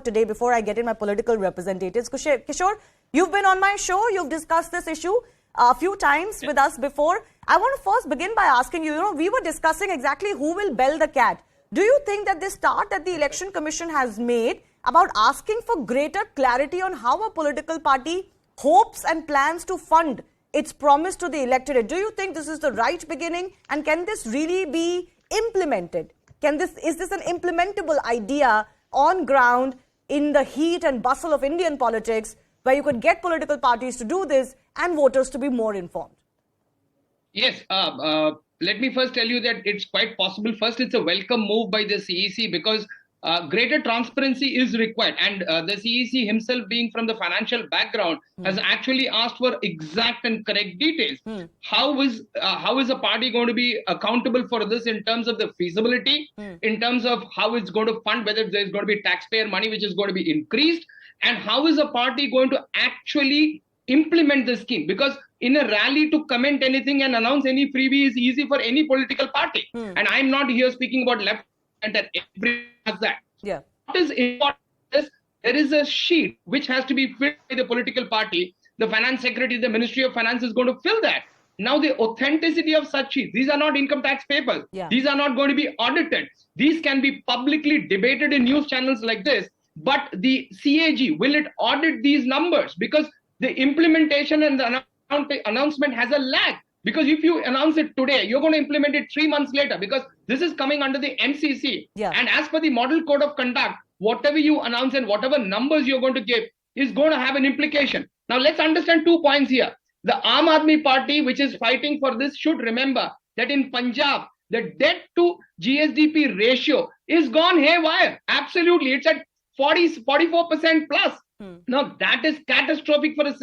today before I get in my political representatives. Kishore, you've been on my show. You've discussed this issue a few times with us before. I want to first begin by asking you, we were discussing exactly who will bell the cat. Do you think that this start that the Election Commission has made about asking for greater clarity on how a political party hopes and plans to fund its promise to the electorate, do you think this is the right beginning, and can this really be implemented? Is this an implementable idea on ground in the heat and bustle of Indian politics, where you could get political parties to do this and voters to be more informed? Yes, let me first tell you that it's quite possible. First, it's a welcome move by the CEC because greater transparency is required, and the CEC himself, being from the financial background, has actually asked for exact and correct details. How is a party going to be accountable for this in terms of the feasibility, in terms of how it's going to fund, whether there's going to be taxpayer money which is going to be increased, and how is a party going to actually implement the scheme? Because in a rally, to comment anything and announce any freebie is easy for any political party. And I'm not here speaking about left and everyone has that. Yeah. What is important is there is a sheet which has to be filled by the political party. The finance secretary, the Ministry of Finance is going to fill that. Now, the authenticity of such sheets, these are not income tax papers. Yeah. These are not going to be audited. These can be publicly debated in news channels like this. But the CAG, will it audit these numbers? Because the implementation and the announcement has a lag. Because if you announce it today, you're going to implement it 3 months later, because this is coming under the MCC. Yeah. And as per the model code of conduct, whatever you announce and whatever numbers you're going to give is going to have an implication. Now, let's understand 2 points here. The Aam Aadmi Party, which is fighting for this, should remember that in Punjab, the debt to GSDP ratio is gone haywire. Absolutely. It's at 44% plus. Now, that is catastrophic for a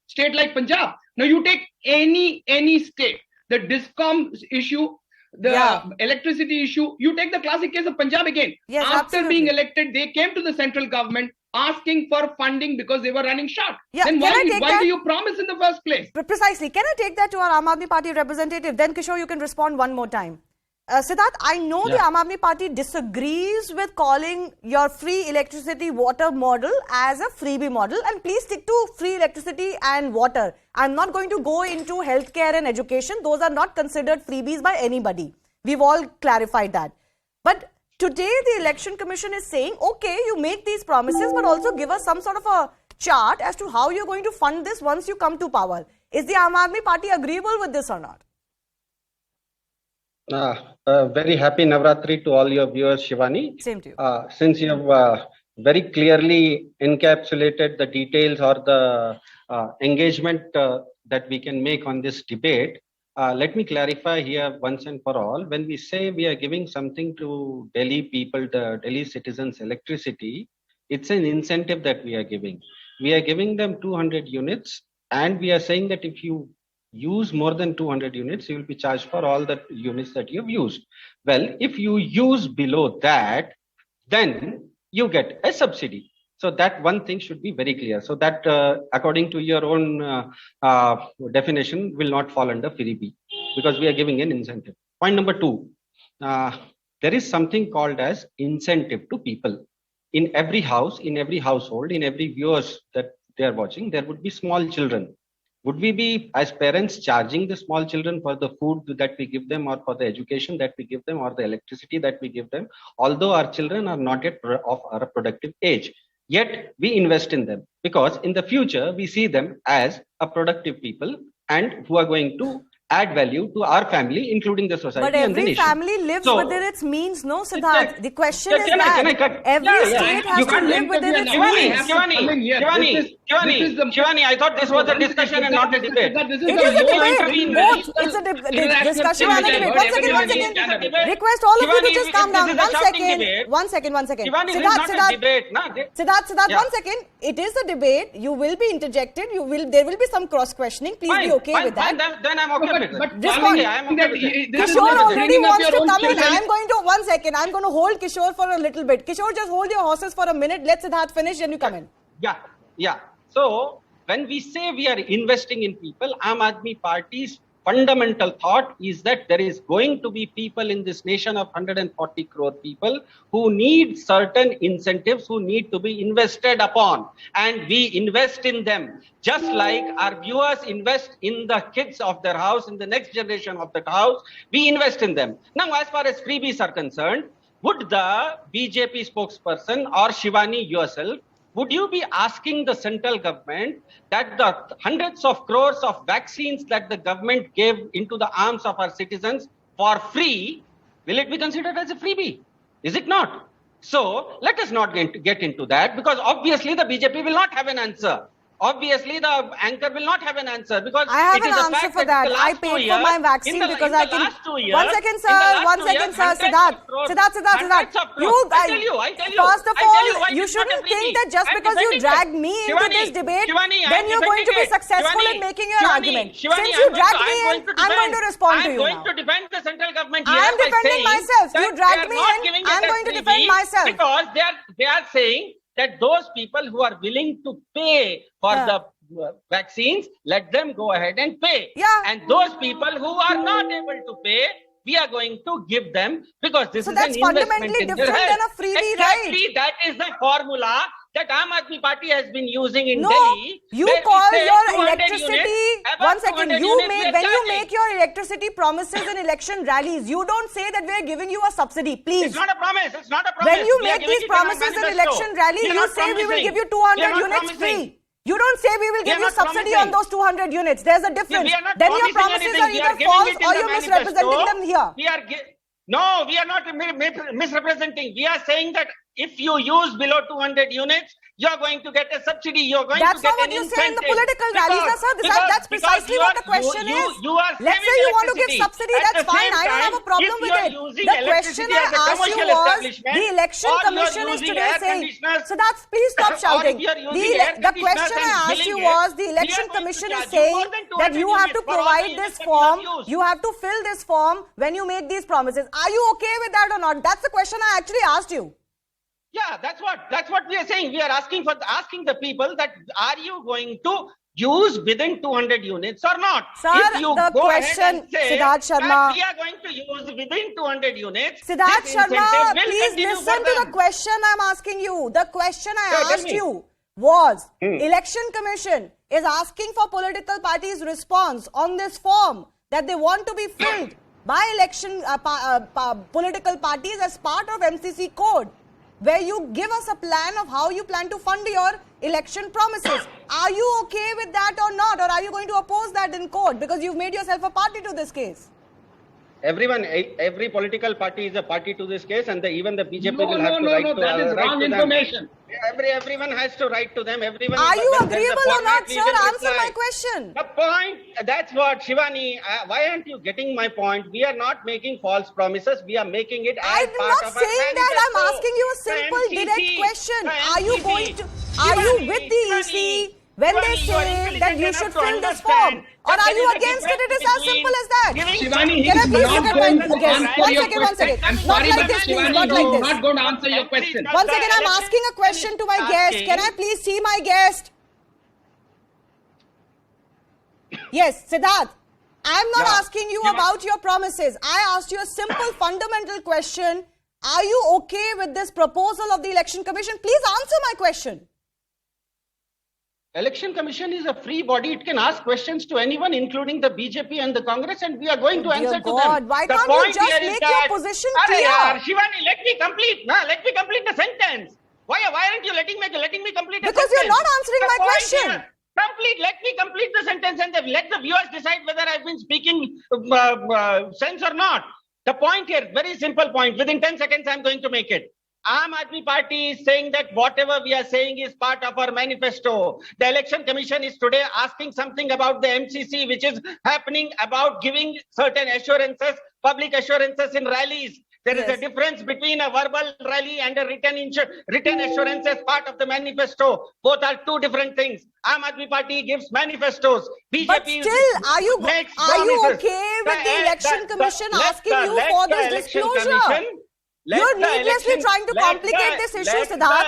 state like Punjab. Now, you take any state, the DISCOM issue, the electricity issue, you take the classic case of Punjab again. Yes, after absolutely. being elected, they came to the central government asking for funding because they were running short. Yeah, Then can I take why that? do you promise in the first place? Precisely. Can I take that to our Aam Aadmi Party representative? Then, Kishore, you can respond one more time. Siddharth, I know the Aam Aadmi Party disagrees with calling your free electricity water model as a freebie model, and please stick to free electricity and water. I'm not going to go into healthcare and education. Those are not considered freebies by anybody. We've all clarified that. But today the Election Commission is saying, okay, you make these promises, but also give us some sort of a chart as to how you're going to fund this once you come to power. Is the Aam Aadmi Party agreeable with this or not? Very happy Navratri to all your viewers, Shivani. Same to you. Since you have very clearly encapsulated the details or the engagement that we can make on this debate, let me clarify here once and for all. When we say we are giving something to Delhi people, the Delhi citizens, electricity, it's an incentive that we are giving. We are giving them 200 units, and we are saying that if you use more than 200 units, you will be charged for all the units that you have used. Well, if you use below that, then you get a subsidy. So that one thing should be very clear. So that according to your own definition will not fall under freebie, because we are giving an incentive. Point number 2, there is something called as incentive to people. In every house, in every household, in every viewers that they are watching, there would be small children. Would we be, as parents, charging the small children for the food that we give them, or for the education that we give them, or the electricity that we give them, although our children are not yet of a productive age? Yet we invest in them, because in the future we see them as a productive people and who are going to add value to our family, including the society But and the every nation. family lives So, within its means, no, Siddharth? The question is can I cut? every state has to live within its means. Shivani, I thought this was a discussion and not a debate. It is a debate. Both. It's a discussion and a debate. One second. Request all of you to just calm down. One second. Shivani, this is not a debate. Siddharth, 1 second. It is a debate. You will be interjected. There will be some cross questioning. Please be okay with that. Then I'm okay with it. Kishore already wants to come in. I'm going to, 1 second. I'm going to hold Kishore for a little bit. Kishore, just hold your horses for a minute. Let Siddharth finish and you come in. Yeah. So when we say we are investing in people, Aam Aadmi Party's fundamental thought is that there is going to be people in this nation of 140 crore people who need certain incentives, who need to be invested upon, and we invest in them. Just like our viewers invest in the kids of their house, in the next generation of that house, we invest in them. Now, as far as freebies are concerned, would the BJP spokesperson or Shivani yourself, would you be asking the central government that the hundreds of crores of vaccines that the government gave into the arms of our citizens for free, will it be considered as a freebie? Is it not? So let us not get into that, because obviously the BJP will not have an answer. Obviously, the anchor will not have an answer, because I have it is an a answer fact for that. that. I paid for my vaccine because I can. One second, sir. Siddharth. I tell you. First of all, you shouldn't think that just because you dragged me into this debate, then you're going to be successful in making your argument. Since you dragged me in, I'm going to respond to you now. I'm going to defend the central government. I'm defending myself. You dragged me in. I'm going to defend myself. Because they are saying that those people who are willing to pay for the vaccines, let them go ahead and pay. Yeah. And those people who are not able to pay, we are going to give them, because this is that's an investment fundamentally in their different than health. a freebie, Exactly, right? that is the formula that Aam Aadmi Party has been using in No, Delhi. you where we call say your 200 electricity. units, above One second, 200 you units we make are when you charging. make your electricity promises in election rallies, you don't say that we are giving you a subsidy. Please. It's not a promise. It's not a promise. When you We are make giving these it in our promises in manifesto. election rally, We are you not say we will promising. give you We are 200 not units promising. free. You don't say we will We give are you not subsidy promising. on those 200 units. There's a difference. We are not Then your promising promises anything. are We either giving false it in or the you're manifesto. misrepresenting them here. No, we are not misrepresenting. We are saying that if you use below 200 units, you are going to get a subsidy. You are going That's to get not what an you incentive. say in the political rallies, sir. That's precisely what the question is. Let's say you want to give subsidy, that's fine. I don't have a problem with it. The question I asked you was, the election commission is today saying, so that's, please stop shouting. The question I asked you was, the election commission is saying that you have to provide this form, you have to fill this form when you make these promises. Are you okay with that or not? That's the question I actually asked you. Yeah, that's what we are saying. We are asking the people that are you going to use within 200 units or not? Sir, if you the go question, ahead and say Siddharth Sharma, that we are going to use within 200 units. Siddharth this Sharma, incentive will please continue listen for to them. the question I'm asking you. The question I Tell asked me. you was, Election Commission is asking for political parties' response on this form that they want to be filled by election political parties as part of MCC code, where you give us a plan of how you plan to fund your election promises. Are you okay with that or not? Or are you going to oppose that in court because you've made yourself a party to this case? Every political party is a party to this case, and even the BJP No, will have to write to that is write wrong to them. information. Everyone has to write to them. Everyone. Are you there's a agreeable or format not, we sir? will Answer reply. my question. The point, that's what, Shivani, why aren't you getting my point? We are not making false promises. We are making it as I'm part not of our saying that. I'm manifesto. asking you a The simple, NCC, direct question. the Are you NCC, going to? Are you Shivani, with the EC Shivani, when they Shivani, you are say that you intelligent should enough to fill this understand form? Or that are you there is a against it? It is as difference simple as that. Shivani, Can I he's please not look at going my to guest? answer One your second, one second. question. I'm Not sorry, like but this, please. Shivani, Not like you're this. not going to answer your question. One second, I'm asking a question to my guest. Can I please see my guest? Yes, Siddharth. I'm not asking you about your promises. I asked you a simple fundamental question. Are you okay with this proposal of the Election Commission? Please answer my question. Election Commission is a free body. It can ask questions to anyone, including the BJP and the Congress, and we are going to answer to them. Why The can't you point just here is make that- your position Arey clear? yaar, Shivani, let me complete. Let me complete the sentence. Why aren't you letting me complete the Because sentence? you're not answering The my point question. here- Let me complete the sentence, and then let the viewers decide whether I've been speaking sense or not. The point here, very simple point. Within 10 seconds, I'm going to make it. Aam Aadmi Party is saying that whatever we are saying is part of our manifesto. The Election Commission is today asking something about the MCC, which is happening about giving certain assurances, public assurances in rallies. There is a difference between a verbal rally and a written assurance as part of the manifesto. Both are two different things. Aam Aadmi Party gives manifestos. BJP But still, are you makes okay promises. with the Election Commission asking you for this disclosure? You're needlessly trying to complicate this issue, Siddharth.